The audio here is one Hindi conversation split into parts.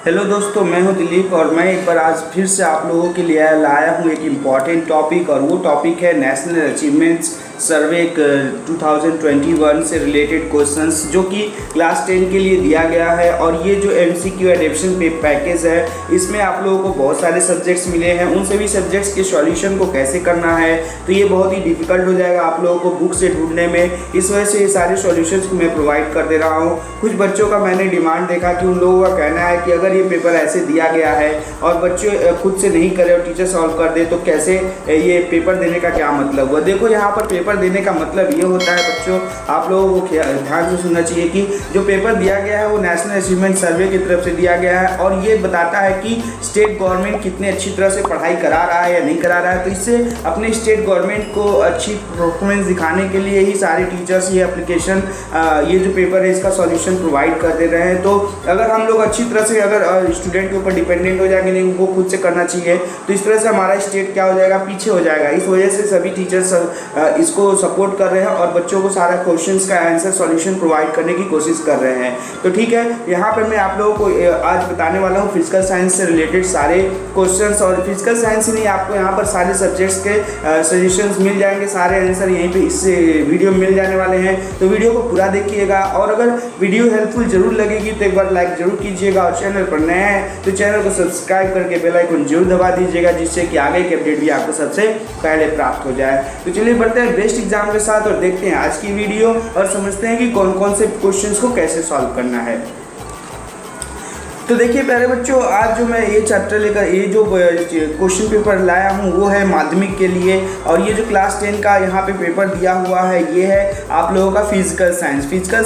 हेलो दोस्तों, मैं हूं दिलीप और मैं एक बार आज फिर से आप लोगों के लिए लाया हूं एक इम्पॉर्टेंट टॉपिक। और वो टॉपिक है नेशनल अचीवमेंट्स सर्वे 2021 से रिलेटेड क्वेश्चंस जो कि क्लास 10 के लिए दिया गया है। और ये जो MCQ एडेप्शन पैकेज है, इसमें आप लोगों को बहुत सारे सब्जेक्ट्स मिले हैं। उन सभी सब्जेक्ट्स के सॉल्यूशन को कैसे करना है, तो ये बहुत ही डिफिकल्ट हो जाएगा आप लोगों को बुक से ढूंढने में। इस वजह से ये सारे सॉल्यूशंस मैं प्रोवाइड कर दे रहा हूँ। कुछ बच्चों का मैंने डिमांड देखा कि उन लोगों का कहना है कि अगर ये पेपर ऐसे दिया गया है और बच्चे खुद से नहीं करे और टीचर सॉल्व कर दे, तो कैसे ये पेपर देने का क्या मतलब हुआ। देखो, यहाँ पर पेपर देने का मतलब ये होता है बच्चों, आप लोगों को ध्यान से सुनना चाहिए कि जो पेपर दिया गया है वो नेशनल अचीवमेंट सर्वे की तरफ से दिया गया है। और ये बताता है कि स्टेट गवर्नमेंट कितने अच्छी तरह से पढ़ाई करा रहा है या नहीं करा रहा है। तो इससे अपने स्टेट गवर्नमेंट को अच्छी परफॉर्मेंस दिखाने के लिए ही सारे टीचर्स ये एप्लीकेशन, ये जो पेपर है इसका सॉल्यूशन प्रोवाइड कर दे रहे हैं। तो अगर हम लोग अच्छी तरह से अगर स्टूडेंट के ऊपर डिपेंडेंट हो जाएंगे, नहीं उनको खुद से करना चाहिए, तो इस तरह से हमारा स्टेट क्या हो जाएगा, पीछे हो जाएगा। इस वजह से सभी टीचर्स इसको सपोर्ट कर रहे हैं और बच्चों को सारा क्वेश्चंस का आंसर सॉल्यूशन प्रोवाइड करने की कोशिश कर रहे हैं। तो ठीक है, यहाँ पर मैं आप लोगों को आज बताने वाला हूँ फिजिकल साइंस से रिलेटेड सारे क्वेश्चंस। और फिजिकल साइंस ही नहीं, आपको यहाँ पर सारे सब्जेक्ट्स के सजेशंस मिल जाएंगे, सारे आंसर यहीं पे इस वीडियो में मिल जाने वाले हैं। तो वीडियो को पूरा देखिएगा और अगर वीडियो हेल्पफुल जरूर लगेगी तो एक बार लाइक जरूर कीजिएगा। और चैनल पर नए हैं तो चैनल को सब्सक्राइब करके बेल आइकन जरूर दबा दीजिएगा, जिससे कि आगे के अपडेट भी आपको सबसे पहले प्राप्त हो जाए। तो चलिए बढ़ते हैं बेस्ट एग्जाम के साथ और देखते हैं आज की वीडियो और समझते हैं कि कौन कौन से क्वेश्चंस को कैसे सॉल्व करना है। तो देखिए प्यारे बच्चों, आज जो मैं ये चैप्टर लेकर ये जो क्वेश्चन पेपर लाया हूँ वो है माध्यमिक के लिए। और ये जो क्लास 10 का यहाँ पे पेपर दिया हुआ है, ये है आप लोगों का फिजिकल साइंस। फिजिकल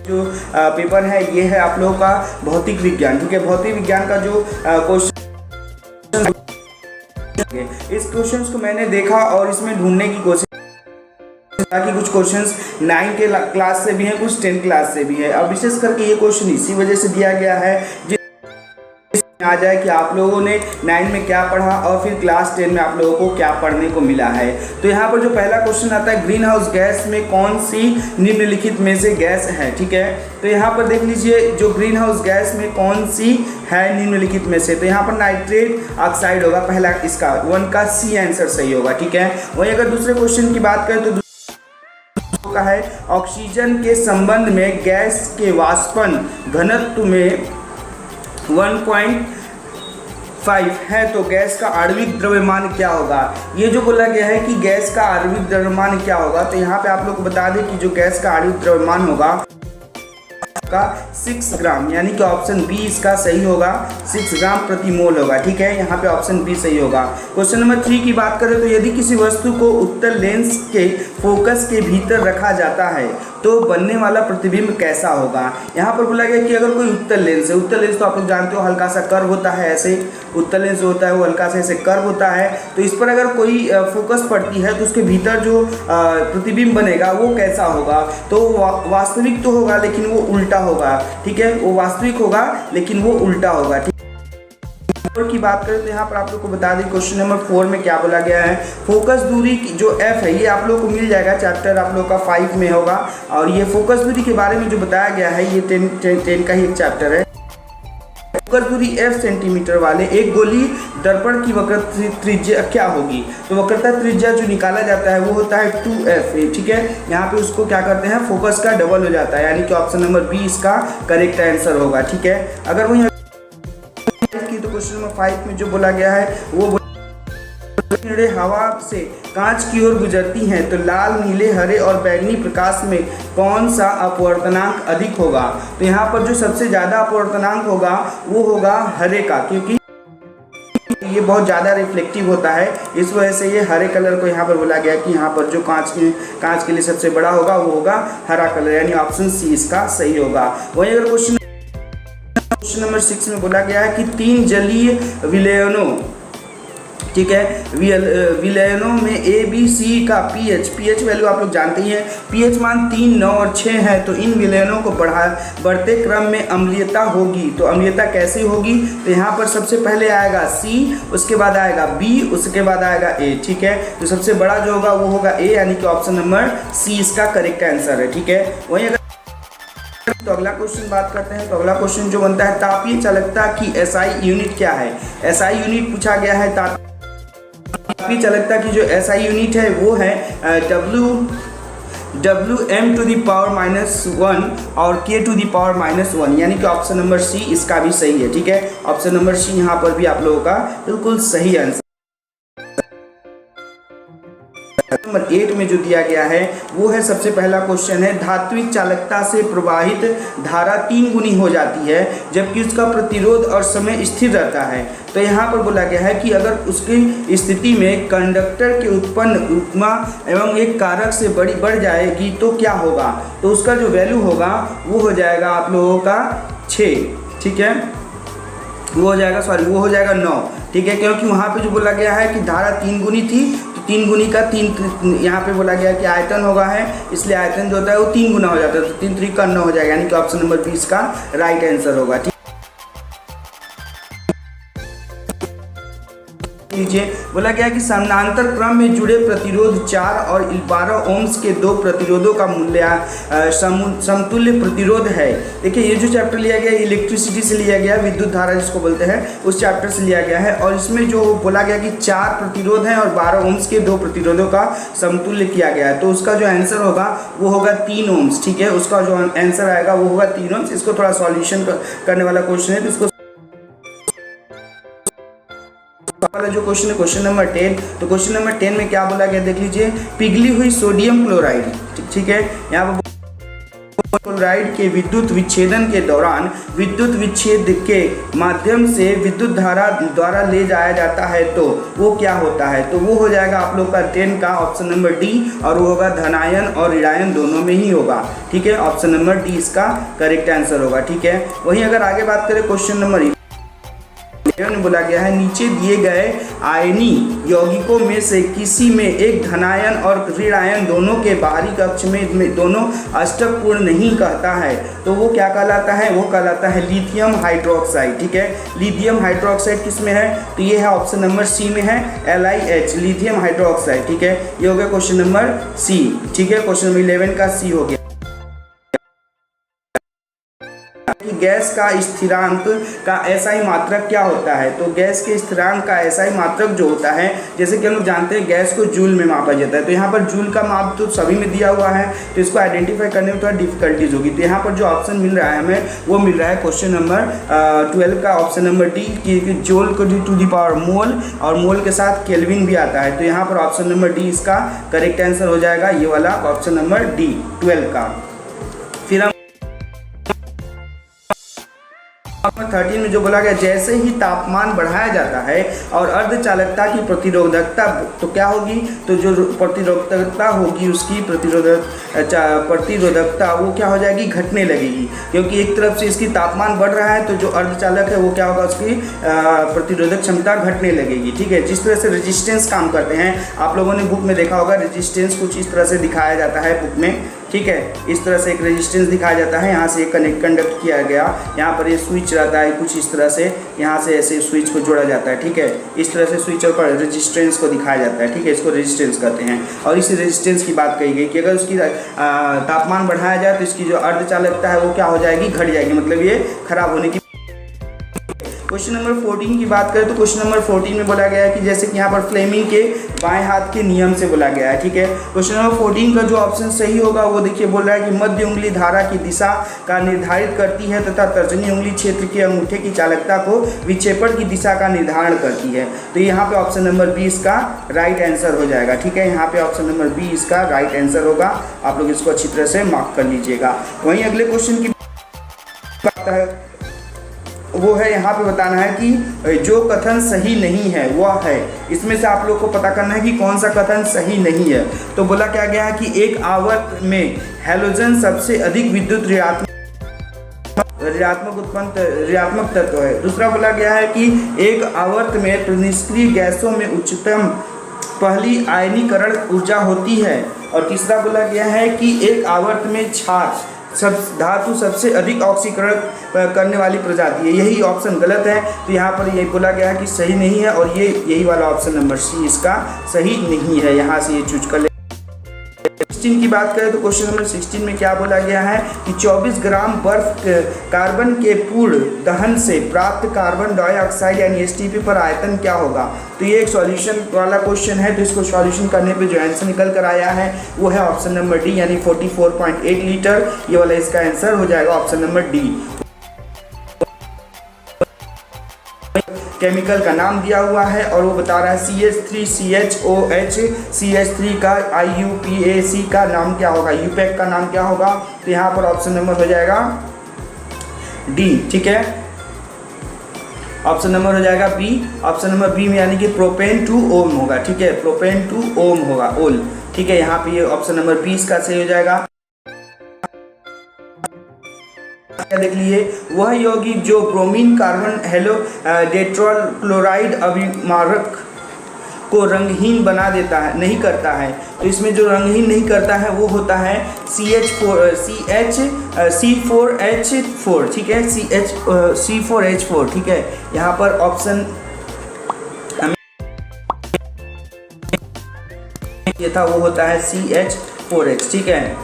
जो पेपर है ये है आप लोगों का भौतिक विज्ञान। ठीक है, भौतिक विज्ञान का जो क्वेश्चन, इस क्वेश्चंस को मैंने देखा और इसमें ढूंढने की कोशिश ताकि कुछ क्वेश्चंस 9 के क्लास से भी हैं, कुछ 10 क्लास से भी है। और विशेष करके ये क्वेश्चन इसी वजह से दिया गया है आ जाए कि आप लोगों ने 9 में क्या पढ़ा और फिर क्लास 10 में आप लोगों को क्या पढ़ने को मिला है। तो यहाँ पर जो पहला क्वेश्चन आता है, ग्रीन हाउस गैस में कौन सी निम्नलिखित में से गैस है। ठीक है, तो यहाँ पर देख लीजिए जो ग्रीन हाउस गैस में कौन सी है निम्नलिखित में से, तो यहाँ पर नाइट्रेट ऑक्साइड होगा पहला, इसका 1 का C आंसर सही होगा। ठीक है, वहीं अगर दूसरे क्वेश्चन की बात करें तो का है ऑक्सीजन के संबंध में गैस के वाष्पन घनत्व में 1.5 है तो गैस का आणविक द्रव्यमान क्या होगा। ये जो बोला गया है कि गैस का आणविक द्रव्यमान क्या होगा, तो यहाँ पे आप लोग को बता दें कि जो गैस का आणविक द्रव्यमान होगा का 6 ग्राम, यानी कि ऑप्शन बी इसका सही होगा, 6 ग्राम प्रति मोल होगा। ठीक है, यहाँ पे ऑप्शन बी सही होगा। क्वेश्चन नंबर 3 की बात करें तो यदि किसी वस्तु को उत्तल लेंस के फोकस के भीतर रखा जाता है तो बनने वाला प्रतिबिंब कैसा होगा। यहाँ पर बोला गया कि अगर कोई उत्तल लेंस है, उत्तल लेंस तो आप लोग जानते हो हल्का सा कर्व होता है, ऐसे उत्तल लेंस जो होता है वो हल्का सा ऐसे कर्व होता है। तो इस पर अगर कोई फोकस पड़ती है तो उसके भीतर जो प्रतिबिंब बनेगा वो कैसा होगा, तो वास्तविक तो होगा लेकिन वो उल्टा होगा। ठीक है, वो वास्तविक होगा लेकिन वो उल्टा होगा। ठीक की बात करें तो यहाँ पर आप लोग को बता दें क्वेश्चन नंबर 4 में क्या बोला गया है। फोकस दूरी जो f है ये आप लोग को मिल जाएगा, चैप्टर आप लोग का 5 में होगा। और ये फोकस दूरी के बारे में जो बताया गया है ये 10 का ही एक चैप्टर है। फोकस दूरी f सेंटीमीटर वाले एक गोली दर्पण की वक्रता त्रिज्या क्या होगी, तो वक्रता त्रिज्या जो निकाला जाता है वो होता है 2f। ठीक है, यहाँ पे उसको क्या करते हैं, फोकस का डबल हो जाता है, यानी कि ऑप्शन नंबर बी इसका करेक्ट आंसर होगा। ठीक है, अगर वही की तो क्वेश्चन नंबर 5 में जो बोला गया है वो हवा से कांच की ओर गुजरती हैं तो लाल, नीले, हरे और बैंगनी प्रकाश में कौन सा अपवर्तनांक अधिक होगा। तो यहाँ पर जो सबसे ज़्यादा अपवर्तनांक होगा वो होगा हरे का, क्योंकि ये बहुत ज़्यादा रिफ्लेक्टिव होता है। इस वजह से ये हरे कलर को यहाँ पर बोला गया कि यहाँ पर जो कांच के लिए सबसे बड़ा होगा वो होगा हरा कलर, यानी ऑप्शन सी इसका सही होगा। वहीं अगर क्वेश्चन नंबर 6 में बोला गया है कि 3 जलीय विलयनों, ठीक है, विलयनों में ए बी सी का पीएच वैल्यू आप लोग जानते ही हैं, पीएच मान 3, 9 और 6 है। तो इन विलयनों को बढ़ते क्रम में अम्लीयता होगी, तो अम्लीयता कैसे होगी, तो यहाँ पर सबसे पहले आएगा सी, उसके बाद आएगा बी, उसके बाद आएगा ए। ठीक है, तो सबसे बड़ा जो होगा वो होगा ए, यानी कि ऑप्शन नंबर सी इसका करेक्ट आंसर है। ठीक है, वहीं अगर तो अगला क्वेश्चन बात करते हैं। तो अगला क्वेश्चन जो बनता है, तापीय चालकता की एसआई यूनिट क्या है। एसआई यूनिट पूछा गया है। तापीय चालकता की जो एसआई यूनिट है वो है Wm टू द पावर -1 और K टू द पावर -1, यानी कि ऑप्शन नंबर सी इसका भी सही है। ठीक है, ऑप्शन नंबर सी यहाँ पर भी आप लोगों का बिल्कुल सही आंसर। नंबर 8 में जो दिया गया है वो है, सबसे पहला क्वेश्चन है, धात्विक चालकता से प्रवाहित धारा 3 गुनी हो जाती है जबकि उसका प्रतिरोध और समय स्थिर रहता है। तो यहाँ पर बोला गया है कि अगर उसकी स्थिति में कंडक्टर के उत्पन्न उपमा एवं एक कारक से बढ़ जाएगी तो क्या होगा। तो उसका जो वैल्यू होगा वो हो जाएगा आप लोगों का 6। ठीक है, वो हो जाएगा 9। ठीक है, क्योंकि वहाँ पे जो बोला गया है कि धारा 3 गुनी थी, तो 3 गुनी का 3 यहाँ पे बोला गया कि आयतन होगा है, इसलिए आयतन जो होता है वो 3 गुना हो जाता है, तो 3 3 का 9 हो जाएगा, यानी कि ऑप्शन नंबर 20 का राइट आंसर होगा। ठीक, लीजिए बोला गया कि समानांतर क्रम में जुड़े प्रतिरोध 4 और 12 ओम्स के 2 प्रतिरोधों का मूल्य समतुल्य प्रतिरोध है। देखिए, ये जो चैप्टर लिया गया इलेक्ट्रिसिटी से लिया गया, विद्युत धारा जिसको बोलते हैं, उस चैप्टर से लिया गया है। और इसमें जो बोला गया कि 4 प्रतिरोध हैं और 12 ओम्स के 2 प्रतिरोधों का समतुल्य किया गया है, तो उसका जो आंसर होगा वो होगा 3 ओम्स। ठीक है, उसका जो आंसर आएगा वो होगा 3 ओम्स। इसको थोड़ा सॉल्यूशन करने वाला क्वेश्चन है, तो इसको वाला जो क्वेश्चन है क्वेश्चन नंबर 10। तो क्वेश्चन नंबर 10 में क्या बोला गया देख लीजिए, पिघली हुई सोडियम क्लोराइड। ठीक है, यहाँ पर क्लोराइड के विद्युत विच्छेदन के दौरान विद्युत विच्छेद के माध्यम से विद्युत धारा द्वारा ले जाया जाता है तो वो क्या होता है। तो वो हो जाएगा आप लोग का 10 का ऑप्शन नंबर डी, और वो होगा धनायन और ऋणायन दोनों में ही होगा। ठीक है, ऑप्शन नंबर डी इसका करेक्ट आंसर होगा। ठीक है, वहीं अगर आगे बात करें क्वेश्चन नंबर बोला गया है, नीचे दिए गए आयनी यौगिकों में से किसी में एक धनायन और ऋणायन दोनों के बाहरी कक्ष में दोनों अष्टक पूर्ण नहीं कहता है, तो वो क्या कहलाता है, वो कहलाता है लिथियम हाइड्रोक्साइड। ठीक है, लिथियम हाइड्रोक्साइड किस में है, तो ये है ऑप्शन नंबर सी में है, LiH लिथियम हाइड्रोक्साइड। ठीक है, ये हो गया क्वेश्चन नंबर सी। ठीक है, क्वेश्चन नंबर 11 का सी हो गया। गैस का स्थिरांक का एसआई मात्रक क्या होता है। तो गैस के स्थिरांक का एसआई मात्रक जो होता है, जैसे कि हम लोग जानते हैं गैस को जूल में मापा जाता है, तो यहाँ पर जूल का माप तो सभी में दिया हुआ है, तो इसको आइडेंटिफाई करने में थोड़ा डिफिकल्टीज होगी। तो यहाँ पर जो ऑप्शन मिल रहा है हमें, वो मिल रहा है क्वेश्चन नंबर 12 का ऑप्शन नंबर डी कि जूल को टू दी पावर मोल, और मोल के साथ केल्विन भी आता है, तो यहाँ पर ऑप्शन नंबर डी इसका करेक्ट आंसर हो जाएगा, ये वाला ऑप्शन नंबर डी 12 का। फिर हम 13 में जो बोला गया, जैसे ही तापमान बढ़ाया जाता है और अर्धचालकता की प्रतिरोधकता तो क्या होगी, तो जो प्रतिरोधकता होगी उसकी प्रतिरोधकता वो क्या हो जाएगी, घटने लगेगी, क्योंकि एक तरफ से इसकी तापमान बढ़ रहा है तो जो अर्धचालक है वो क्या होगा, उसकी प्रतिरोधक क्षमता घटने लगेगी। ठीक है, जिस तरह से रेजिस्टेंस काम करते हैं, आप लोगों ने बुक में देखा होगा, रेजिस्टेंस कुछ इस तरह से दिखाया जाता है बुक में। ठीक है, इस तरह से एक रेजिस्टेंस दिखाया जाता है, यहाँ से एक कंडक्ट किया गया, यहाँ पर ये स्विच रहता है कुछ इस तरह से, यहाँ से ऐसे स्विच को जोड़ा जाता है। ठीक है, इस तरह से स्विच और रेजिस्टेंस को दिखाया जाता है। ठीक है, इसको रेजिस्टेंस कहते हैं। और इस रेजिस्टेंस की बात कही गई कि अगर उसकी तापमान बढ़ाया जाए तो इसकी जो अर्धचालकता है वो क्या हो जाएगी, घट जाएगी, मतलब ये खराब होने की। क्वेश्चन नंबर 14 की बात करें तो क्वेश्चन नंबर 14 में बोला गया है कि जैसे कि यहाँ पर फ्लेमिंग के बाएं हाथ के नियम से बोला गया है। ठीक है, क्वेश्चन नंबर 14 का जो ऑप्शन सही होगा वो देखिए बोल रहा है कि मध्य उंगली धारा की दिशा का निर्धारित करती है तथा तर्जनी उंगली क्षेत्र के अंगूठे की चालकता को विक्षेपण की दिशा का निर्धारण करती है। तो यहाँ पे ऑप्शन नंबर 20 का राइट आंसर हो जाएगा। ठीक है, यहाँ पे ऑप्शन नंबर 20 का राइट आंसर होगा, आप लोग इसको अच्छी तरह से मार्क कर लीजिएगा। वहीं अगले क्वेश्चन की बात है वो है, यहाँ पे बताना है कि जो कथन सही नहीं है वह है, इसमें से आप लोग को पता करना है कि कौन सा कथन सही नहीं है। तो बोला क्या गया है कि एक आवर्त में हैलोजन सबसे अधिक विद्युत ऋणात्मक तत्व है। दूसरा बोला गया है कि एक आवर्त में निष्क्रिय गैसों में उच्चतम पहली आयनीकरण ऊर्जा होती है। और तीसरा बोला गया है कि एक आवर्त में क्षार धातु सबसे अधिक ऑक्सीकरण करने वाली प्रजाति है। यही ऑप्शन गलत है, तो यहाँ पर ये बोला गया है कि सही नहीं है, और ये यही वाला ऑप्शन नंबर सी इसका सही नहीं है। यहाँ से ये चूज कर ले 16 की बात करें तो क्वेश्चन नंबर 16 में क्या बोला गया है कि 24 ग्राम बर्फ कार्बन के पूर्ण दहन से प्राप्त कार्बन डाइऑक्साइड यानी एसटीपी पर आयतन क्या होगा। तो ये एक सॉल्यूशन वाला क्वेश्चन है, तो इसको सॉल्यूशन करने पे जो आंसर निकल कर आया है वो है ऑप्शन नंबर डी यानी 44.8 लीटर। ये वाला इसका आंसर हो जाएगा ऑप्शन नंबर डी। केमिकल का नाम दिया हुआ है और वो बता रहा है CH3CHOH, CH3 का IUPAC का नाम क्या होगा, यूपैक का नाम क्या होगा। तो यहाँ पर ऑप्शन नंबर हो जाएगा डी, ठीक है। ऑप्शन नंबर हो जाएगा बी। ऑप्शन नंबर बी में यानी कि प्रोपेन टू ओम होगा, ठीक है, प्रोपेन टू ओम होगा, ओल, ठीक है। यहाँ पे ये ऑप्शन नंबर 20 का सही हो जाएगा। देख लीजिए, वह यौगिक जो ब्रोमीन कार्बन हेलो डेट्रोल क्लोराइड अभिमारक को रंगहीन बना देता है, नहीं करता है। तो इसमें जो रंगहीन नहीं करता है वो होता है C4H4, ठीक है, C4H4, ठीक है। यहाँ पर ऑप्शन ये था वो होता है CH4H, ठीक है,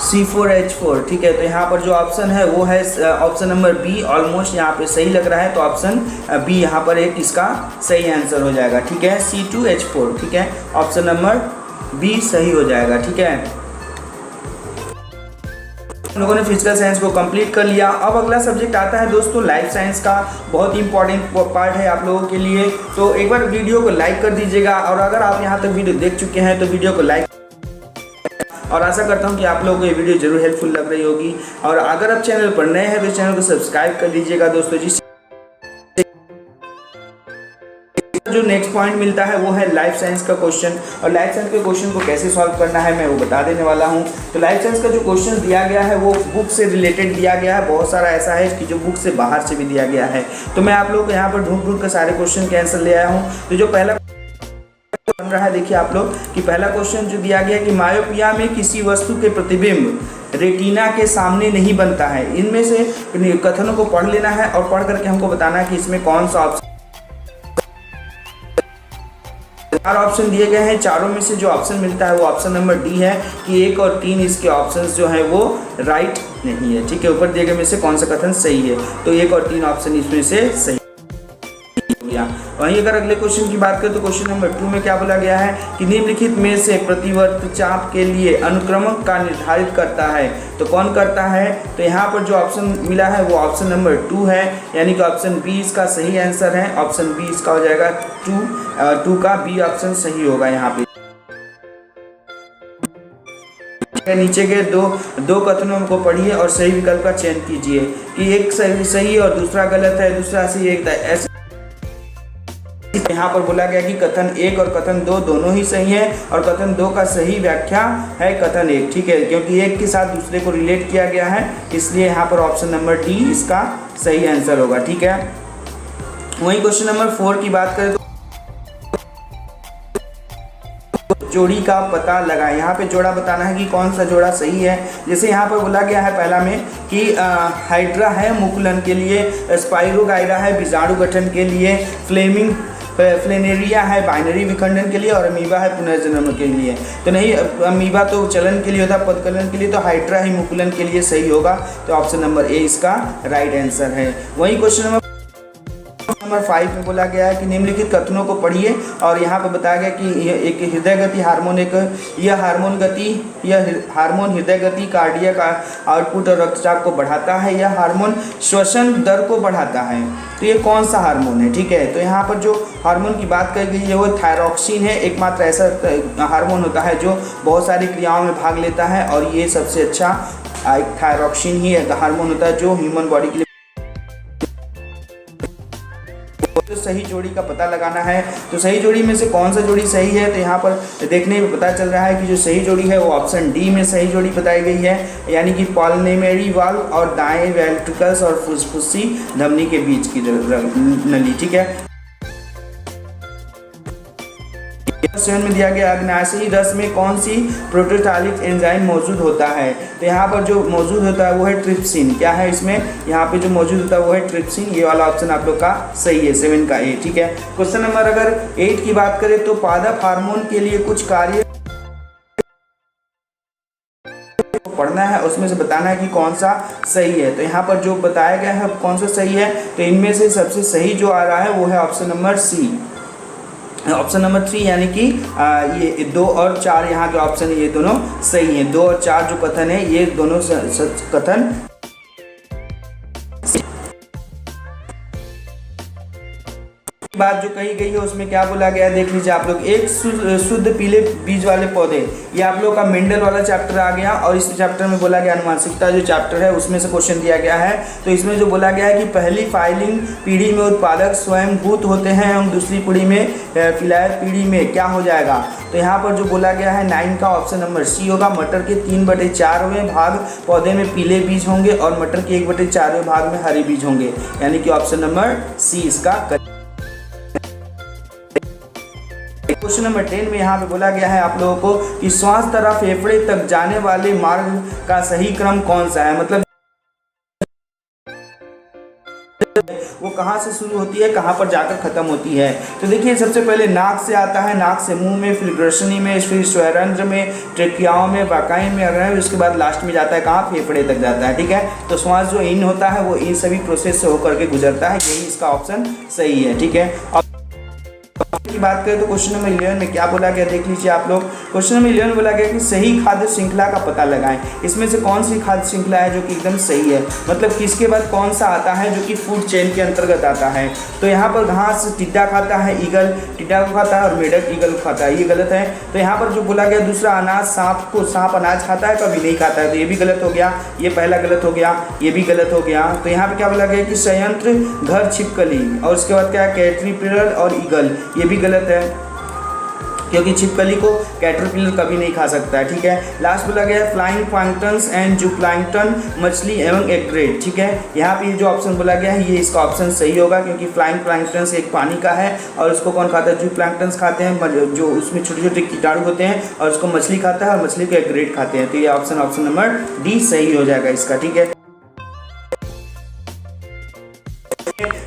C4H4, ठीक है। तो यहाँ पर जो ऑप्शन है वो है ऑप्शन नंबर बी। ऑलमोस्ट यहाँ पे सही लग रहा है, तो ऑप्शन बी यहाँ पर एक इसका सही आंसर हो जाएगा, ठीक है, C2H4, ठीक है। ऑप्शन नंबर बी सही हो जाएगा, ठीक है। हम लोगों ने फिजिकल साइंस को कंप्लीट कर लिया। अब अगला सब्जेक्ट आता है दोस्तों लाइफ साइंस का, बहुत इंपॉर्टेंट पार्ट है आप लोगों के लिए। तो एक बार वीडियो को लाइक कर दीजिएगा, और अगर आप यहाँ तक वीडियो देख चुके हैं तो वीडियो को लाइक, और आशा करता हूँ कि आप लोगों को ये वीडियो जरूर हेल्पफुल लग रही होगी। और अगर आप चैनल पर नए हैं तो चैनल को सब्सक्राइब कर लीजिएगा दोस्तों जी। जो नेक्स्ट पॉइंट मिलता है वो है लाइफ साइंस का क्वेश्चन, और लाइफ साइंस के क्वेश्चन को कैसे सॉल्व करना है मैं वो बता देने वाला हूँ। तो लाइफ साइंस का जो क्वेश्चन दिया गया है वो बुक से रिलेटेड दिया गया है, बहुत सारा ऐसा है कि जो बुक से बाहर से भी दिया गया है। तो मैं आप लोगों को यहाँ पर ढूंढ कर सारे क्वेश्चन के आंसर ले आया हूँ। तो जो पहला बन रहा है, देखिए आप लोग कि पहला क्वेश्चन जो दिया गया कि मायोपिया में किसी वस्तु के प्रतिबिंब रेटिना के सामने नहीं बनता है। इनमें से कथनों को पढ़ लेना है और पढ़ करके हमको बताना है कि इसमें कौन सा ऑप्शन। 4 ऑप्शन दिए गए हैं, चारों में से जो ऑप्शन मिलता है वो ऑप्शन नंबर डी है कि 1 और 3 इसके ऑप्शंस जो है वो राइट नहीं है, ठीक है। ऊपर दिए गए में से कौन सा कथन सही है, तो 1 और 3 ऑप्शन इसमें से सही। वहीं अगर अगले क्वेश्चन की बात करें तो क्वेश्चन नंबर 2 में क्या बोला गया है कि निम्नलिखित में से प्रतिवर्त चाप के लिए अनुक्रमक का निर्धारित करता है। तो कौन करता है, तो यहाँ पर जो ऑप्शन मिला है वो ऑप्शन नंबर 2 है, यानी कि ऑप्शन बी इसका सही आंसर है। ऑप्शन बी इसका हो जाएगा 2 का बी ऑप्शन सही होगा यहाँ पे। नीचे के दो कथनों को पढ़िए और सही विकल्प का चयन कीजिए कि एक सही और दूसरा गलत है, दूसरा सही एक ऐसे। यहाँ पर बोला गया कि कथन 1 और कथन 2 दोनों ही सही है, और कथन 2 का सही व्याख्या है कथन 1, ठीक है, क्योंकि एक के साथ दूसरे को रिलेट किया गया है, इसलिए यहाँ पर ऑप्शन नंबर डी इसका सही आंसर होगा, ठीक है। वहीं क्वेश्चन नंबर 4 की बात करें तो जोड़ी का पता लगाएं। यहाँ पे जोड़ा बताना है कि कौन सा जोड़ा सही है। जैसे यहाँ पर बोला गया है पहला में कि हाइड्रा है मुकुलन के लिए, स्पाइरोगाइरा है बीजाणु गठन के लिए, फ्लेनेरिया है बाइनरी विखंडन के लिए, और अमीबा है पुनर्जन्म के लिए। तो नहीं, अमीबा तो चलन के लिए होता है, पदकलन के लिए, तो हाइड्रा ही मुकुलन के लिए सही होगा। तो ऑप्शन नंबर ए इसका राइट आंसर है। वहीं क्वेश्चन नंबर 5 में बोला गया है कि निम्नलिखित कथनों को पढ़िए, और यहाँ पर बताया गया कि एक हृदय गति हार्मोन, यह हार्मोन हृदय गति, कार्डियक आउटपुट और रक्तचाप को बढ़ाता है, यह हार्मोन श्वसन दर को बढ़ाता है। तो ये कौन सा हार्मोन है, ठीक है। तो यहाँ पर जो हार्मोन की बात करी गई है वो थायरॉक्सिन है, एकमात्र ऐसा हार्मोन होता है जो बहुत सारी क्रियाओं में भाग लेता है, और ये सबसे अच्छा थायरॉक्सिन ही हार्मोन होता है जो ह्यूमन बॉडी के लिए। तो सही जोड़ी का पता लगाना है, तो सही जोड़ी में से कौन सा जोड़ी सही है, तो यहाँ पर देखने में पता चल रहा है कि जो सही जोड़ी है वो ऑप्शन डी में सही जोड़ी बताई गई है, यानी कि पल्मोनरी वाल्व और दाएं वेंट्रिकल्स और फुस्फुसी धमनी के बीच की नली, ठीक है। क्वेश्चन में दिया गया अग्नाशयी रस में कौन सी प्रोटीओलिक एंजाइम मौजूद होता है। तो यहाँ पर जो मौजूद होता है वो है ट्रिप्सिन। क्या है इसमें, यहाँ पे जो मौजूद होता है वो है ट्रिप्सिन। ये वाला ऑप्शन आप लोग का सही है, 7 का ए। ठीक है, क्वेश्चन नंबर अगर 8 की बात करें तो पादप हार्मोन के लिए कुछ कार्य पढ़ना है, उसमें से बताना है कि कौन सा सही है। तो यहाँ पर जो बताया गया है कौन सा सही है, तो इनमें से सबसे सही जो आ रहा है वो है option number C, option number 3, यानी कि ये 2 और 4 यहाँ के ऑप्शन ये दोनों सही हैं। 2 और 4 जो कथन है ये दोनों कथन। बात जो कही गई है उसमें क्या बोला गया है देख लीजिए आप लोग। एक शुद्ध पीले बीज वाले पौधे, ये आप लोग का मेंडल वाला चैप्टर आ गया, और इस चैप्टर में बोला गया अनुवांशिकता जो चैप्टर है उसमें से क्वेश्चन दिया गया है। तो इसमें जो बोला गया है कि पहली फाइलिंग पीढ़ी में उत्पादक स्वयंभूत होते हैं एवं दूसरी पीढ़ी में फिलायर पीढ़ी में क्या हो जाएगा। तो यहाँ पर जो बोला गया है 9 का ऑप्शन नंबर सी होगा। मटर के 3/4वें भाग पौधे में पीले बीज होंगे और मटर के 1/4वें भाग में हरे बीज होंगे, यानी कि ऑप्शन नंबर सी इसका। क्वेश्चन नंबर 10 में यहाँ पे बोला गया है आप लोगों को कि श्वास तथा फेफड़े तक जाने वाले मार्ग का सही क्रम कौन सा है, मतलब वो कहाँ से शुरू होती है, कहाँ पर जाकर खत्म होती है। तो देखिए सबसे पहले नाक से आता है, नाक से मुंह में, फिर ग्रसनी में, फिर स्वरंध्र में, ट्रेकियाओं में, वाकाई में, अग्रही, उसके बाद लास्ट में जाता है कहाँ, फेफड़े तक जाता है। ठीक है, तो श्वास जो इन होता है वो इन सभी प्रोसेस से होकर के गुजरता है, यही इसका ऑप्शन सही है। ठीक है, की बात करें तो क्वेश्चन नंबर 11 में क्या बोला गया देख लीजिए आप लोग। क्वेश्चन नंबर 11 में बोला गया कि सही खाद्य श्रृंखला का पता लगाएं। इसमें से कौन सी खाद्य श्रृंखला है जो कि एकदम सही है, मतलब किसके बाद कौन सा आता है जो कि फूड चेन के अंतर्गत आता है। तो यहाँ पर घास टिड्डा खाता है, ईगल टिड्डा को खाता है और मेढक ईगल को खाता है, ये गलत है। तो यहाँ पर जो बोला गया दूसरा अनाज, सांप अनाज खाता है कभी नहीं खाता है, तो ये भी गलत हो गया। ये पहला गलत हो गया, ये भी गलत हो गया। तो यहाँ पे क्या बोला गया कि संयंत्र, घर, छिपकली, और उसके बाद क्या है कैटरपिलर और ईगल, ये भी गलत है क्योंकि छिपकली को कैटरपिलर कभी नहीं खा सकता है। ठीक है, लास्ट बोला गया है फ्लाइंग प्लैंक्टन्स एंड जूप्लैंक्टन, मछली एवं एग्रेट। ठीक है, यहाँ पे जो ऑप्शन बोला गया है ये इसका ऑप्शन सही होगा, क्योंकि फ्लाइंग प्लैंक्टन्स एक पानी का है और उसको कौन खाता है, जूप्लैंक्टन्स खाते हैं, जो उसमें छोटे छोटे कीटाणु होते हैं, और उसको मछली खाता है और मछली को एग्रेट खाते हैं। तो ये ऑप्शन नंबर डी सही हो जाएगा इसका। ठीक है,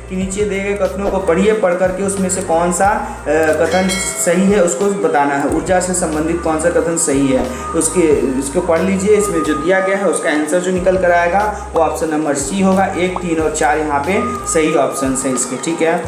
कि नीचे दिए गए कथनों को पढ़िए, पढ़ करके उसमें से कौन सा कथन सही है उसको बताना है। ऊर्जा से संबंधित कौन सा कथन सही है उसको पढ़ लीजिए। इसमें जो दिया गया है उसका आंसर जो निकल कर आएगा वो ऑप्शन नंबर सी होगा। 1, 3 और 4 यहाँ पे सही ऑप्शन है इसके। ठीक है,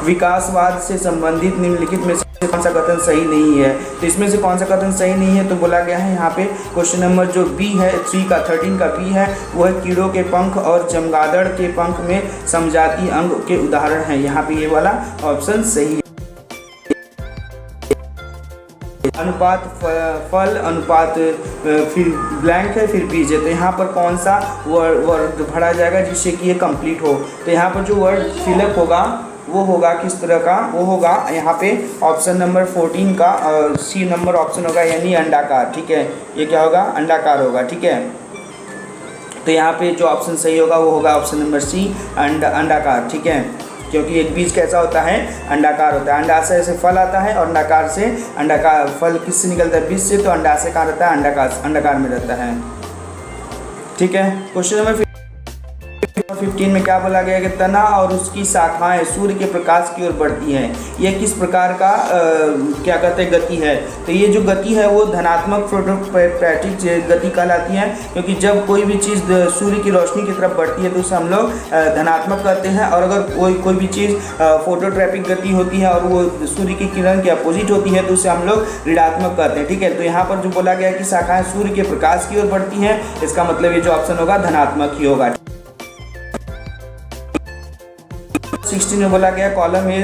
विकासवाद से संबंधित निम्नलिखित में से कौन सा कथन सही नहीं है। तो इसमें से कौन सा कथन सही नहीं है, तो बोला गया है यहाँ पे क्वेश्चन नंबर जो बी है 13 का बी है वो है कीड़ों के पंख और चमगादड़ के पंख में समजातीय अंग के उदाहरण है। यहाँ पे ये वाला ऑप्शन सही है। अनुपात फल, अनुपात फिर ब्लैंक है, फिर बीज है। तो यहाँ पर कौन सा वर्ड भरा जाएगा जिससे कि ये कंप्लीट हो। तो यहाँ पर जो वर्ड फिलअप होगा वो होगा किस तरह का, वो होगा यहाँ पे ऑप्शन नंबर 14 का सी नंबर ऑप्शन होगा, यानी अंडाकार। ठीक है, ये क्या होगा, अंडाकार होगा। ठीक है, तो यहाँ पे जो ऑप्शन सही होगा वो होगा ऑप्शन नंबर सी अंडाकार। ठीक है, क्योंकि एक बीज कैसा होता है, अंडाकार होता है। अंडाशय से फल आता है और अंडाकार से अंडाकार, फल किससे निकलता है, बीज से, तो अंडाशय कहाँ रहता है, अंडाकार में रहता है। ठीक है, क्वेश्चन नंबर 15 में क्या बोला गया कि तना और उसकी शाखाएं सूर्य के प्रकाश की ओर बढ़ती हैं। ये किस प्रकार का क्या कहते हैं, गति है। तो ये जो गति है वो धनात्मक फोटोस्टैटिक गति कहलाती है, क्योंकि जब कोई भी चीज़ सूर्य की रोशनी की तरफ बढ़ती है तो उसे हम लोग धनात्मक कहते हैं, और अगर कोई भी चीज़ फोटोट्रैपिक गति होती है और वो सूर्य की किरण के अपोजिट होती है तो उसे हम लोग ऋणात्मक कहते हैं। ठीक है, तो यहाँ पर जो बोला गया कि शाखाएँ सूर्य के प्रकाश की ओर बढ़ती हैं, इसका मतलब ये जो ऑप्शन होगा धनात्मक ही होगा। 16 में बोला गया कॉलम ए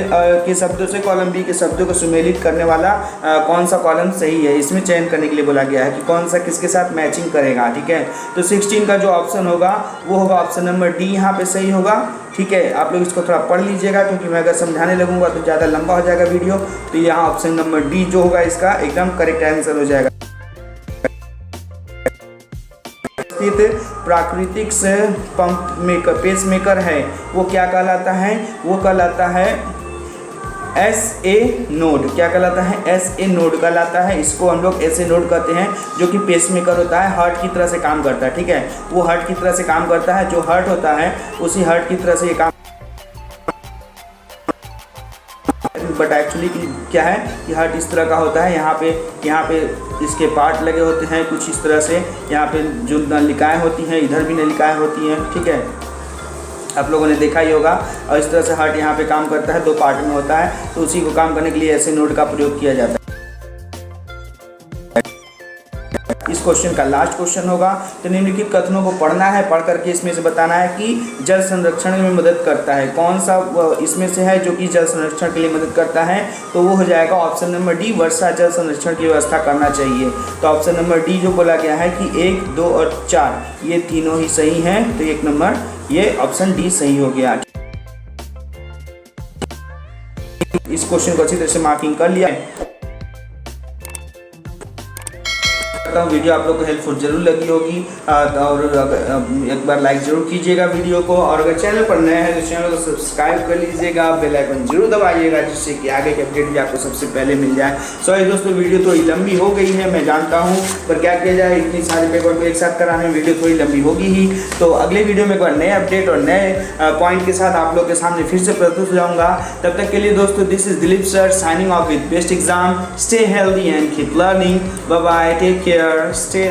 के शब्दों से कॉलम बी के शब्दों को सुमेलित करने वाला कौन सा कॉलम सही है। इसमें चयन करने के लिए बोला गया है कि कौन सा किसके साथ मैचिंग करेगा। ठीक है, तो 16 का जो ऑप्शन होगा वो होगा ऑप्शन नंबर डी यहाँ पे सही होगा। ठीक है, आप लोग इसको थोड़ा पढ़ लीजिएगा, क्योंकि मैं अगर समझाने लगूंगा तो ज़्यादा लंबा हो जाएगा वीडियो। तो यहाँ ऑप्शन नंबर डी जो होगा इसका एकदम करेक्ट आंसर हो जाएगा। प्राकृतिक से पंप मेकर पेस मेकर है वो क्या कहलाता है, वो कहलाता है SA नोड क्या कहलाता है? SA नोड कहलाता है। इसको हम लोग SA नोड कहते हैं, जो कि पेसमेकर होता है, हार्ट की तरह से काम करता है। ठीक है, वो हार्ट की तरह से काम करता है। जो हार्ट होता है उसी हार्ट की तरह से ये काम, बट एक्चुअली क्या है कि हार्ट इस तरह का होता है। यहाँ पे इसके पार्ट लगे होते हैं कुछ इस तरह से। यहाँ पे जो नलिकाएँ होती हैं, इधर भी नलिकाएँ होती हैं। ठीक है, आप लोगों ने देखा ही होगा। और इस तरह से हार्ट यहाँ पे काम करता है, 2 पार्ट में होता है। तो उसी को काम करने के लिए ऐसे नोड का प्रयोग किया जाता है। इस क्वेश्चन का लास्ट क्वेश्चन होगा। तो निम्नलिखित कथनों को पढ़ना है, पढ़ करके इसमें से बताना है कि जल संरक्षण में मदद करता है। कौन सा इसमें से है जो कि जल संरक्षण के लिए मदद करता है? तो वो हो जाएगा ऑप्शन नंबर डी, वर्षा जल संरक्षण की व्यवस्था करना चाहिए। तो ऑप्शन नंबर डी जो बोला गया है कि 1, 2 और 4 ये तीनों ही सही हैं। तो 1 नंबर ये ऑप्शन डी सही हो गया। इस क्वेश्चन को अच्छी तरह से मार्किंग कर लिया है। वीडियो आप लोग को हेल्पफुल जरूर लगी होगी, और एक बार लाइक जरूर कीजिएगा वीडियो को। और अगर चैनल पर नए हैं तो चैनल को सब्सक्राइब कर लीजिएगा, बेल आइकन जरूर दबाइएगा, जिससे कि आगे के अपडेट भी आपको सबसे पहले मिल जाए। सॉरी दोस्तों, वीडियो थोड़ी लंबी हो गई है, मैं जानता हूँ, पर क्या किया जाए, इतनी सारे पेपर को एक साथ कराने में वीडियो थोड़ी लंबी होगी ही। तो अगले वीडियो में एक बार नए अपडेट और नए पॉइंट के साथ आप लोग के सामने फिर से प्रस्तुत हो जाऊँगा। तब तक के लिए दोस्तों, this is Dilip sir signing off with best exam. Stay healthy and keep learning. Bye bye, take care, stay